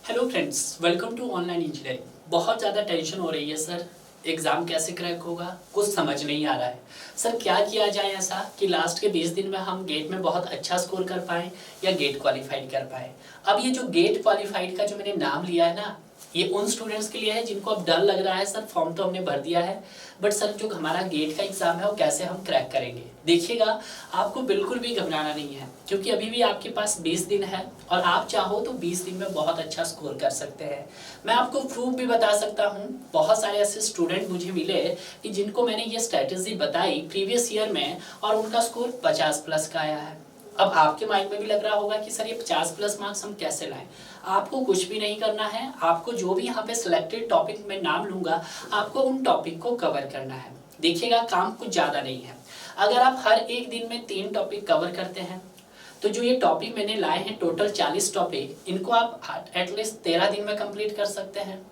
Hello friends, welcome to online engineering. बहुत ज़्यादा tension हो रही है सर। एग्ज़ाम कैसे क्रैक होगा, कुछ समझ नहीं आ रहा है। सर क्या किया जाए ऐसा कि लास्ट के 20 दिन में हम गेट में बहुत अच्छा स्कोर कर पाएँ या गेट क्वालिफाइड कर पाएँ। अब ये जो गेट क्वालिफाइड का जो मैंने नाम लिया है ना, ये उन स्टूडेंट्स के लिए है जिनको अब डर लग रहा है सर फॉर्म तो हमने भर दिया है, बट सर जो हमारा गेट का एग्ज़ाम है वो कैसे हम क्रैक करेंगे। देखिएगा, आपको बिल्कुल भी घबराना नहीं है, क्योंकि अभी भी आपके पास 20 दिन है और आप चाहो तो 20 दिन में बहुत अच्छा स्कोर कर सकते हैं। मैं आपको प्रूफ भी बता सकता हूँ। बहुत सारे ऐसे स्टूडेंट मुझे मिले कि जिनको मैंने ये स्ट्रैटेजी बताई प्रीवियस ईयर में और उनका स्कोर 50 प्लस का आया है। अब आपके माइंड में भी लग रहा होगा कि सर ये 50 प्लस मार्क्स हम कैसे लाएं। आपको कुछ भी नहीं करना है। आपको जो भी यहाँ पे सिलेक्टेड टॉपिक में नाम लूंगा, आपको उन टॉपिक को कवर करना है। देखिएगा, काम कुछ ज़्यादा नहीं है। अगर आप हर एक दिन में 3 टॉपिक कवर करते हैं तो जो ये टॉपिक मैंने लाए हैं टोटल 40 टॉपिक, इनको आप एटलीस्ट 13 दिन में कंप्लीट कर सकते हैं।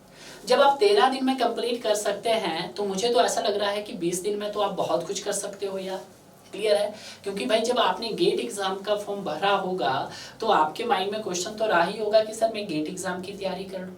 जब आप 13 दिन में कंप्लीट कर सकते हैं तो मुझे तो ऐसा लग रहा है कि 20 दिन में तो आप बहुत कुछ कर सकते हो यार। क्लियर है? क्योंकि भाई जब आपने गेट एग्जाम का फॉर्म भरा होगा तो आपके माइंड में क्वेश्चन तो रहा ही होगा कि सर मैं गेट एग्जाम की तैयारी कर लूँ।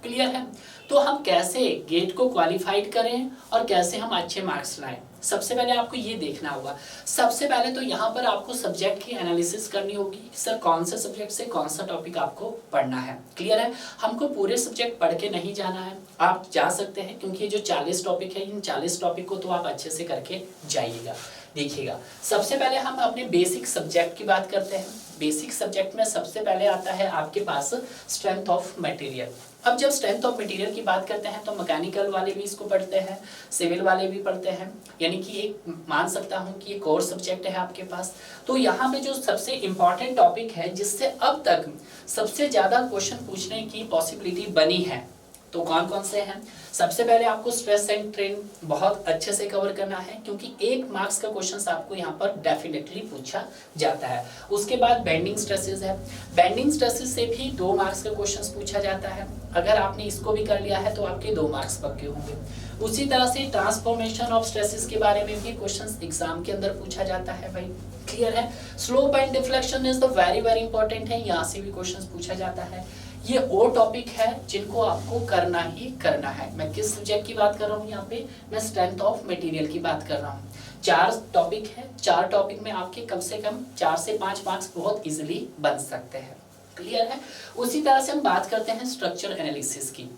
क्लियर है? तो हम कैसे गेट को क्वालिफाइड करें और कैसे हम अच्छे मार्क्स लाएं, सबसे पहले आपको ये देखना होगा। सबसे पहले तो यहाँ पर आपको सब्जेक्ट की एनालिसिस करनी होगी, सर कौन से सब्जेक्ट से कौन सा टॉपिक आपको पढ़ना है। क्लियर है? हमको पूरे सब्जेक्ट पढ़ के नहीं जाना है, आप जा सकते हैं, क्योंकि ये जो 40 टॉपिक है, इन 40 टॉपिक को तो आप अच्छे से करके जाइएगा। देखिएगा, सबसे पहले हम अपने बेसिक सब्जेक्ट की बात करते हैं। बेसिक सब्जेक्ट में सबसे पहले आता है आपके पास स्ट्रेंथ ऑफ मटेरियल। अब जब स्ट्रेंथ ऑफ मटेरियल की बात करते हैं तो मैकेनिकल वाले भी इसको पढ़ते हैं, सिविल वाले भी पढ़ते हैं, यानी कि एक मान सकता हूं कि ये कोर सब्जेक्ट है आपके पास। तो यहाँ पे जो सबसे इम्पॉर्टेंट टॉपिक है जिससे अब तक सबसे ज़्यादा क्वेश्चन पूछने की पॉसिबिलिटी बनी है, तो कौन कौन से हैं? सबसे पहले आपको स्ट्रेस एंड स्ट्रेन बहुत अच्छे से कवर करना है, क्योंकि 1 मार्क्स का क्वेश्चन आपको यहाँ पर डेफिनेटली पूछा जाता है। उसके बाद बेंडिंग स्ट्रेसेस है। बेंडिंग स्ट्रेसेस से भी 2 मार्क्स का क्वेश्चन पूछा जाता है। अगर आपने इसको भी कर लिया है तो आपके 2 मार्क्स पक्के होंगे। उसी तरह से ट्रांसफॉर्मेशन ऑफ स्ट्रेसेस के बारे में भी क्वेश्चन एग्जाम के अंदर पूछा जाता है भाई। क्लियर है? Slope and deflection is the very important है, यहाँ से भी क्वेश्चन पूछा जाता है। ये वो टॉपिक है जिनको आपको करना ही करना है। मैं किस सब्जेक्ट की बात कर रहा हूँ यहाँ पे? मैं स्ट्रेंथ ऑफ मटेरियल की बात कर रहा हूँ। 4 टॉपिक है, 4 टॉपिक में आपके कम से कम 4 से 5 मार्क्स बहुत इजीली बन सकते हैं। क्लियर है? उसी तरह से हम बात करते हैं स्ट्रक्चर एनालिसिस की।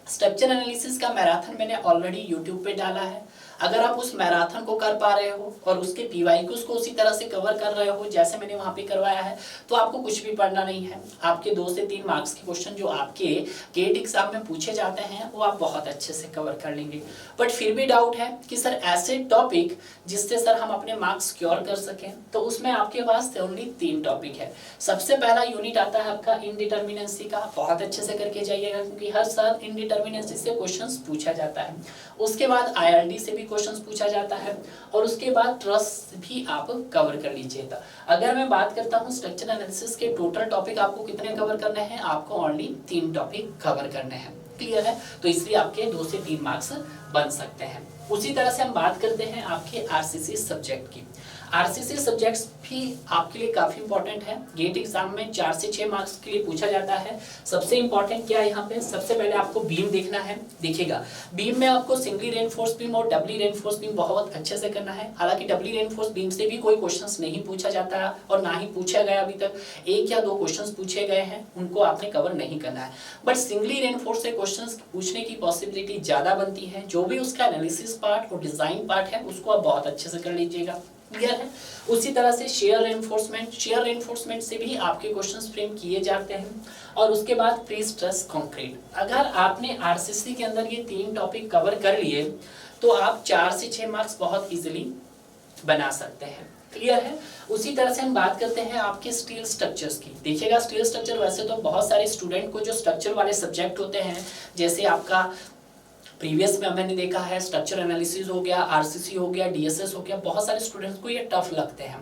स्ट्रक्चर एनालिसिस का मैराथन मैंने ऑलरेडी यूट्यूब पे डाला है। अगर आप उस मैराथन को कर पा रहे हो और उसके पीवाईक्यूज को उसी तरह से कवर कर रहे हो जैसे मैंने वहाँ पे करवाया है, तो आपको कुछ भी पढ़ना नहीं है। आपके 2 से 3 मार्क्स के क्वेश्चन जो आपके गेट एग्जाम में पूछे जाते हैं वो आप बहुत अच्छे से कवर कर लेंगे। बट फिर भी डाउट है कि सर ऐसे टॉपिक जिससे सर हम अपने मार्क्स सिक्योर कर सकें, तो उसमें आपके पास ओनली 3 टॉपिक है। सबसे पहला यूनिट आता है आपका इनडिटर्मिनेंसी का, बहुत अच्छे से करके जाइएगा, क्योंकि हर साल इनडिटर्मिनेंसी से क्वेश्चन पूछा जाता है। उसके बाद IRD से भी क्वेश्चंस पूछा जाता है और उसके बाद ट्रस्ट भी आप कवर कर लीजिएगा। अगर मैं बात करता हूं स्ट्रक्चर एनालिसिस के टोटल टॉपिक आपको कितने कवर करने हैं? आपको ओनली 3 टॉपिक कवर करने हैं। क्लियर है? तो इसलिए आपके 2 से 3 मार्क्स बन सकते हैं। उसी तरह से हम बात करते हैं आपके RCC सब्जेक्ट की। RCC सब्जेक्ट्स भी आपके लिए काफी इंपॉर्टेंट है। गेट एग्जाम में 4 से 6 मार्क्स के लिए पूछा जाता है। सबसे इंपॉर्टेंट क्या है यहाँ पे? सबसे पहले आपको बीम देखना है। देखिएगा, बीम में आपको सिंगली रेनफोर्स बीम और डबली रेनफोर्स बीम बहुत अच्छे से करना है। हालांकि डबली रेनफोर्स बीम से भी कोई क्वेश्चंस नहीं पूछा जाता है और ना ही पूछा गया अभी तक। 1 या 2 क्वेश्चंस पूछे गए हैं, उनको आपने कवर नहीं करना है। बट सिंगली रेनफोर्स से क्वेश्चंस पूछने की पॉसिबिलिटी ज्यादा बनती है। जो भी उसका एनालिसिस पार्ट और डिजाइन पार्ट है उसको आप बहुत अच्छे से कर लीजिएगा। क्लियर है? उसी तरह से शेयर रेनफोर्समेंट से भी आपके क्वेश्चंस फ्रेम किए जाते हैं। और उसके बाद प्री स्ट्रेस कंक्रीट। अगर आपने RCC के अंदर ये 3 टॉपिक कवर कर लिए तो आप 4 से 6 मार्क्स बहुत इजीली बना सकते हैं। क्लियर है? उसी तरह से हम बात करते हैं आपके स्टील स्ट्रक्चर्स की। देखिएगा, स्टील स्ट्रक्चर वैसे तो बहुत सारे स्टूडेंट को जो स्ट्रक्चर वाले सब्जेक्ट होते हैं, जैसे आपका प्रीवियस में मैंने देखा है स्ट्रक्चर एनालिसिस हो गया, RCC हो गया, DSS हो गया, बहुत सारे स्टूडेंट्स को ये टफ लगते हैं।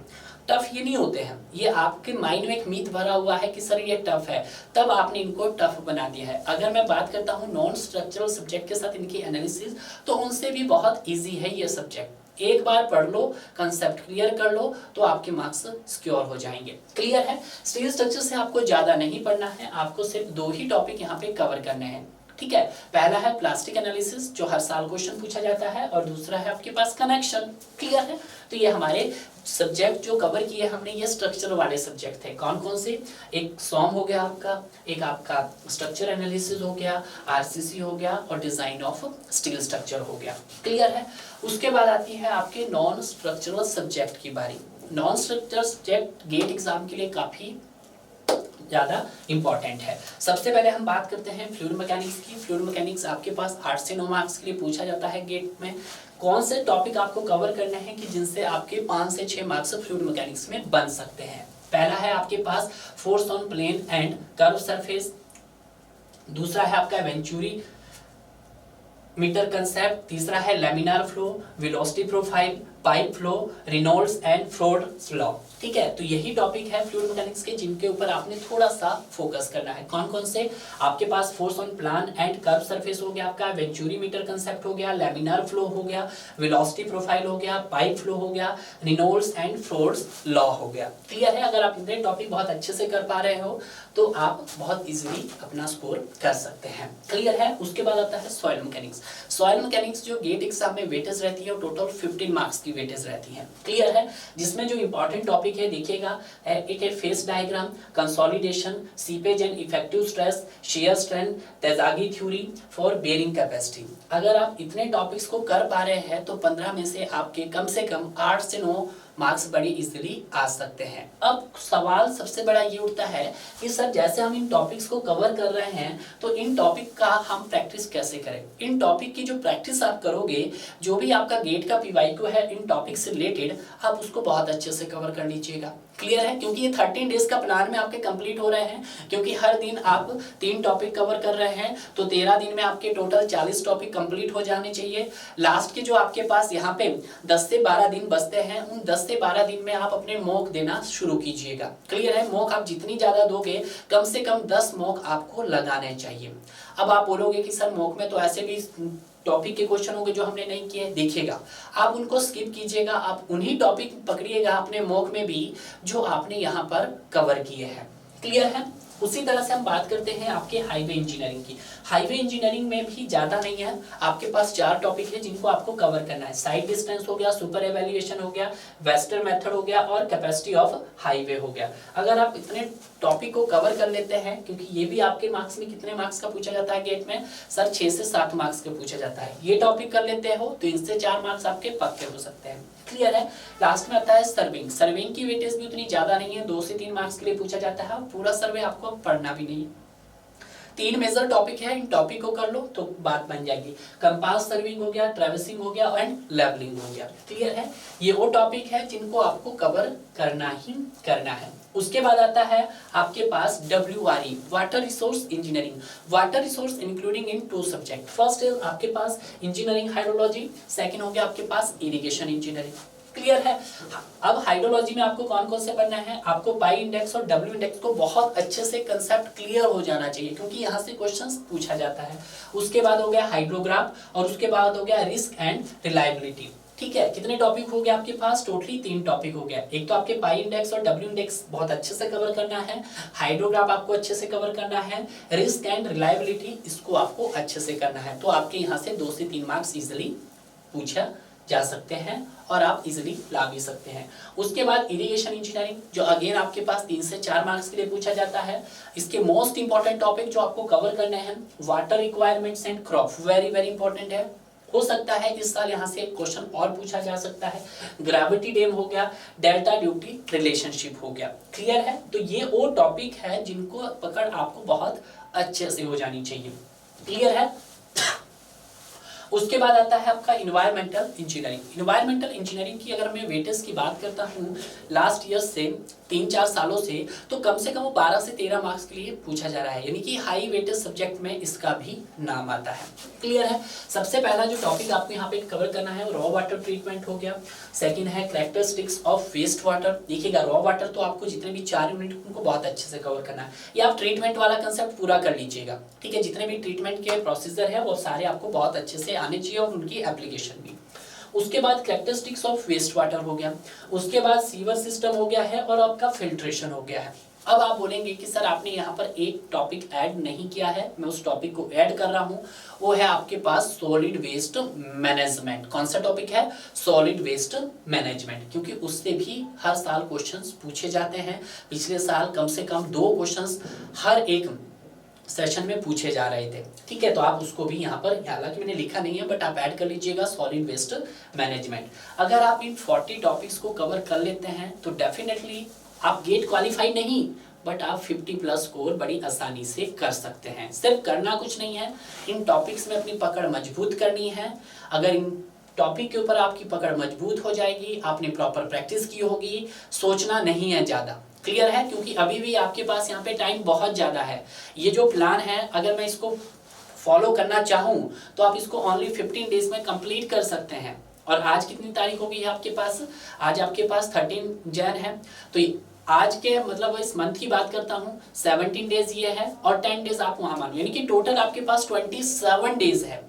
टफ ये नहीं होते हैं, ये आपके माइंड में एक मीथ भरा हुआ है कि सर ये टफ है, तब आपने इनको टफ बना दिया है। अगर मैं बात करता हूँ नॉन स्ट्रक्चरल सब्जेक्ट के साथ इनकी एनालिसिस, तो उनसे भी बहुत ईजी है ये सब्जेक्ट। एक बार पढ़ लो, कंसेप्ट क्लियर कर लो तो आपके मार्क्स सिक्योर हो जाएंगे। क्लियर है? स्टील स्ट्रक्चर से आपको ज्यादा नहीं पढ़ना है, आपको सिर्फ 2 ही टॉपिक यहाँ पे कवर करने हैं। ठीक है, पहला है प्लास्टिक एनालिसिस जो हर साल क्वेश्चन पूछा जाता है, और दूसरा है आपके पास कनेक्शन। क्लियर है? तो ये हमारे सब्जेक्ट जो कवर किए हमने, ये स्ट्रक्चर वाले सब्जेक्ट थे। कौन कौन से? एक सॉम हो गया आपका, एक आपका स्ट्रक्चर एनालिसिस हो गया, आरसीसी हो गया, और डिजाइन ऑफ स्टील स्ट्रक्चर हो गया। क्लियर है? उसके बाद आती है आपके नॉन स्ट्रक्चरल सब्जेक्ट की बारी। Non structural subject GATE exam के लिए काफी ज़्यादा इंपॉर्टेंट है। सबसे पहले हम बात करते हैं फ्लूइड मैकेनिक्स की। फ्लूइड मैकेनिक्स आपके पास 8 से 9 मार्क्स के लिए पूछा जाता है गेट में। कौन से टॉपिक आपको कवर करने हैं कि जिनसे आपके 5 से 6 मार्क्स फ्लूइड मैकेनिक्स में बन सकते हैं? पहला है आपके पास force on plane and curve surface, दूसरा है आपका वेंचुरी मीटर कंसेप्ट, तीसरा है laminar flow, velocity profile, pipe flow, Reynolds and Froude's law. ठीक है, तो यही टॉपिक है फ्लूइड मैकेनिक्स के जिनके ऊपर आपने थोड़ा सा फोकस करना है। कौन कौन से? आपके पास force on plan and curve surface हो गया आपका, वेंचुरी मीटर कंसेप्ट हो गया, लैमिनार फ्लो हो गया, वेलोसिटी प्रोफाइल हो गया, पाइप फ्लो हो गया, रेनॉल्ड्स एंड फ्रोड्स लॉ हो गया। क्लियर है? अगर आप इतने टॉपिक बहुत अच्छे से कर पा रहे हो तो आप बहुत इजीली अपना स्कोर कर सकते हैं। क्लियर है? उसके बाद आता है सॉइल मैकेनिक्स। सॉइल मैकेनिक्स जो गेट एग्जाम में वेटेज रहती है, टोटल 15 मार्क्स की वेटेज रहती है। क्लियर है? जिसमें जो इंपॉर्टेंट टॉपिक है देखिएगा, एक है phase diagram, consolidation, seepage and effective stress, shear strength, तेजागी थ्योरी फॉर बेयरिंग कैपेसिटी। अगर आप इतने टॉपिक्स को कर पा रहे हैं तो 15 में से कम 8 से 9 मार्क्स बड़ी इजीली आ सकते हैं। अब सवाल सबसे बड़ा ये उठता है कि सर जैसे हम इन टॉपिक्स को कवर कर रहे हैं तो इन टॉपिक का हम प्रैक्टिस कैसे करें? इन टॉपिक की जो प्रैक्टिस आप करोगे, जो भी आपका गेट का पीवाईक्यू है इन टॉपिक से रिलेटेड, आप उसको बहुत अच्छे से कवर कर लीजिएगा। क्लियर है? क्योंकि ये 13 डेज का प्लान में आपके कंप्लीट हो रहे हैं, क्योंकि हर दिन आप 3 टॉपिक कवर कर रहे हैं, तो 13 दिन में आपके टोटल 40 टॉपिक कंप्लीट हो जाने चाहिए। लास्ट के जो आपके पास यहाँ पे 10 से 12 दिन बचते हैं, उन 10 से 12 दिन में आप अपने मॉक देना शुरू कीजिएगा। क्लियर है? मॉक आप जितनी ज्यादा दोगे, कम से कम 10 मॉक आपको लगाने चाहिए। अब आप बोलोगे कि सर मॉक में तो ऐसे भी टॉपिक के क्वेश्चन होंगे जो हमने नहीं किए। देखिएगा, आप उनको स्किप कीजिएगा, आप उन्हीं टॉपिक पकड़िएगा अपने मॉक में भी जो आपने यहाँ पर कवर किए हैं। क्लियर है? उसी तरह से हम बात करते हैं आपके हाईवे इंजीनियरिंग की। हाईवे इंजीनियरिंग में भी ज्यादा नहीं है, आपके पास 4 टॉपिक है जिनको आपको कवर करना है। साइड डिस्टेंस हो गया, सुपर एवेल्युएशन हो गया, वेस्टर मेथड हो गया, और कैपेसिटी ऑफ हाईवे हो गया। अगर आप इतने टॉपिक को कवर कर लेते हैं, क्योंकि ये भी आपके मार्क्स में कितने मार्क्स का पूछा जाता है गेट में, सर 6 से 7 मार्क्स का पूछा जाता है। ये टॉपिक कर लेते हो तो इनसे 4 मार्क्स आपके पक्के हो सकते हैं। क्लियर है? लास्ट में आता है सर्विंग। सर्विंग की वेटेज भी उतनी ज्यादा नहीं है, 2 से 3 मार्क्स के लिए पूछा जाता है। पूरा सर्वे आपको पढ़ना भी नहीं है। 3 मेजर टॉपिक है, इन टॉपिक को कर लो तो बात बन जाएगी। कंपास सर्विंग हो गया, ट्रेवर्सिंग हो गया, एंड लेवलिंग हो गया। क्लियर है? ये वो टॉपिक है जिनको आपको कवर करना ही करना है। उसके बाद आता है आपके पास WRE, water resource engineering. Water resource including in 2 subject. First है आपके पास इंजीनियरिंग हाइड्रोलॉजी, सेकंड हो गया आपके पास इरिगेशन इंजीनियरिंग। क्लियर है? अब हाइड्रोलॉजी में आपको कौन कौन से पढ़ना है? आपको पाई इंडेक्स और डब्ल्यू इंडेक्स को बहुत अच्छे से कंसेप्ट क्लियर हो जाना चाहिए, क्योंकि यहाँ से क्वेश्चंस पूछा जाता है। उसके बाद हो गया हाइड्रोग्राफ, और उसके बाद हो गया रिस्क एंड रिलायबिलिटी। ठीक है, कितने टॉपिक हो गए आपके पास? टोटली 3 टॉपिक हो गया। एक तो आपके पाई इंडेक्स और डब्ल्यू इंडेक्स बहुत अच्छे से कवर करना है, हाइड्रोग्राफ आपको अच्छे से कवर करना है, रिस्क एंड रिलायबिलिटी इसको आपको अच्छे से करना है। तो आपके यहाँ से 2 से 3 मार्क्स इजिली पूछा जा सकते हैं और आप इजिली ला भी सकते हैं। उसके बाद इरिगेशन इंजीनियरिंग, जो अगेन आपके पास 3 से 4 मार्क्स के लिए पूछा जाता है। इसके मोस्ट इंपॉर्टेंट टॉपिक जो आपको कवर करने हैं, water requirements and crop, very very important है। हो सकता है इस साल यहाँ से एक क्वेश्चन और पूछा जा सकता है। ग्रेविटी डैम हो गया, डेल्टा ड्यूटी रिलेशनशिप हो गया। क्लियर है? तो ये वो टॉपिक है जिनको पकड़ आपको बहुत अच्छे से हो जानी चाहिए। क्लियर है? उसके बाद आता है आपका इन्वायरमेंटल इंजीनियरिंग। इन्वायरमेंटल इंजीनियरिंग की अगर मैं वेटेज की बात करता हूँ लास्ट ईयर से 3-4 सालों से, तो कम से कम 12 से 13 मार्क्स के लिए पूछा जा रहा है, यानी कि हाई वेटेज सब्जेक्ट में इसका भी नाम आता है। क्लियर है? सबसे पहला जो टॉपिक आपको यहाँ पे कवर करना है रॉ वाटर ट्रीटमेंट हो गया। सेकंड है कैरेक्टरिस्टिक्स ऑफ वेस्ट वाटर। देखिएगा, रॉ वाटर तो आपको जितने भी 4 यूनिट उनको बहुत अच्छे से कवर करना है। ये आप ट्रीटमेंट वाला कंसेप्ट पूरा कर लीजिएगा। ठीक है, जितने भी ट्रीटमेंट के प्रोसीजर है वो सारे आपको बहुत अच्छे से आने चाहिए और उनकी एप्लीकेशन भी। उसके बाद कैरेक्टरिस्टिक्स ऑफ वेस्ट वाटर हो गया, उसके बाद सीवर सिस्टम हो गया है और आपका फिल्ट्रेशन हो गया है। अब आप बोलेंगे कि सर आपने यहाँ पर एक टॉपिक ऐड नहीं किया है, मैं उस टॉपिक को ऐड कर रहा हूँ, वो है आपके पास सॉलिड वेस्ट मैनेजमेंट। कौन सा टॉपिक है? सॉलिड वेस्ट मैनेजमेंट, क्योंकि उससे भी हर साल क्वेश्चंस पूछे जाते हैं। पिछले साल कम से कम 2 क्वेश्चंस हर एक सेशन में पूछे जा रहे थे, ठीक है। तो आप उसको भी यहाँ पर, हालांकि मैंने लिखा नहीं है बट आप ऐड कर लीजिएगा सॉलिड वेस्ट मैनेजमेंट। अगर आप इन 40 टॉपिक्स को कवर कर लेते हैं तो डेफिनेटली आप गेट क्वालिफाई नहीं बट आप 50+ स्कोर बड़ी आसानी से कर सकते हैं। सिर्फ करना कुछ नहीं है, इन टॉपिक्स में अपनी पकड़ मजबूत करनी है। अगर इन टॉपिक के ऊपर आपकी पकड़ मजबूत हो जाएगी, आपने प्रॉपर प्रैक्टिस की होगी, सोचना नहीं है ज़्यादा, क्लियर है? क्योंकि अभी भी आपके पास यहाँ पे टाइम बहुत ज़्यादा है। ये जो प्लान है अगर मैं इसको फॉलो करना चाहूँ तो आप इसको ओनली 15 डेज में कंप्लीट कर सकते हैं। और आज कितनी तारीख हो गई है आपके पास? आज आपके पास 13 जैन है। तो आज के मतलब इस मंथ की बात करता हूँ, 17 डेज ये है और 10 डेज आप वहाँ मान लो, यानी कि टोटल आपके पास 27 डेज है।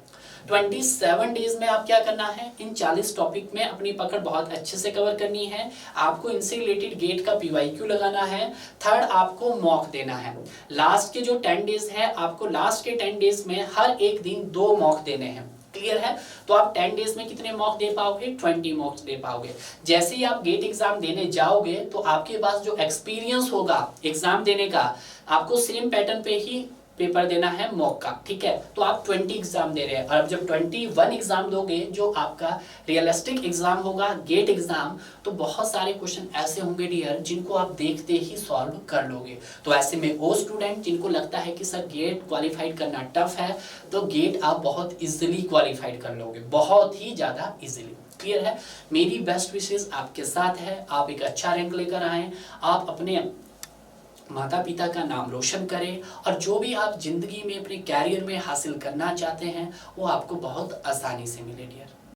27 डेज में आप क्या करना है, इन 40 टॉपिक में अपनी पकड़ बहुत अच्छे से कवर करनी है। आपको इनसे रिलेटेड गेट का PYQ लगाना है। थर्ड, आपको मॉक देना है। लास्ट के जो 10 डेज है, आपको लास्ट के 10 डेज में हर एक दिन 2 मॉक देने हैं, क्लियर है? तो आप 10 डेज में कितने मॉक दे पाओगे? 20 मॉक्स दे पाओगे। जैसे ही आप गेट एग्जाम देने जाओगे तो आपके पास जो एक्सपीरियंस होगा एग्जाम देने का, आपको सेम पैटर्न पे ही पेपर देना है मॉक का, ठीक है। तो आप 20 एग्जाम दे रहे हैं और अब जब 21 एग्जाम दोगे जो आपका रियलिस्टिक एग्जाम होगा, गेट एग्जाम, तो बहुत सारे क्वेश्चन ऐसे होंगे डियर जिनको आप देखते ही सॉल्व कर लोगे। तो ऐसे में वो स्टूडेंट जिनको लगता है कि सर गेट क्वालिफाइड करना टफ है, तो गेट आप बहुत इजीली क्वालिफाइड कर लोगे, बहुत ही ज़्यादा इजीली, क्लियर है? मेरी बेस्ट विशेष आपके साथ है, आप एक अच्छा रैंक लेकर आएँ, आप अपने माता पिता का नाम रोशन करें और जो भी आप जिंदगी में अपने कैरियर में हासिल करना चाहते हैं वो आपको बहुत आसानी से मिले डियर।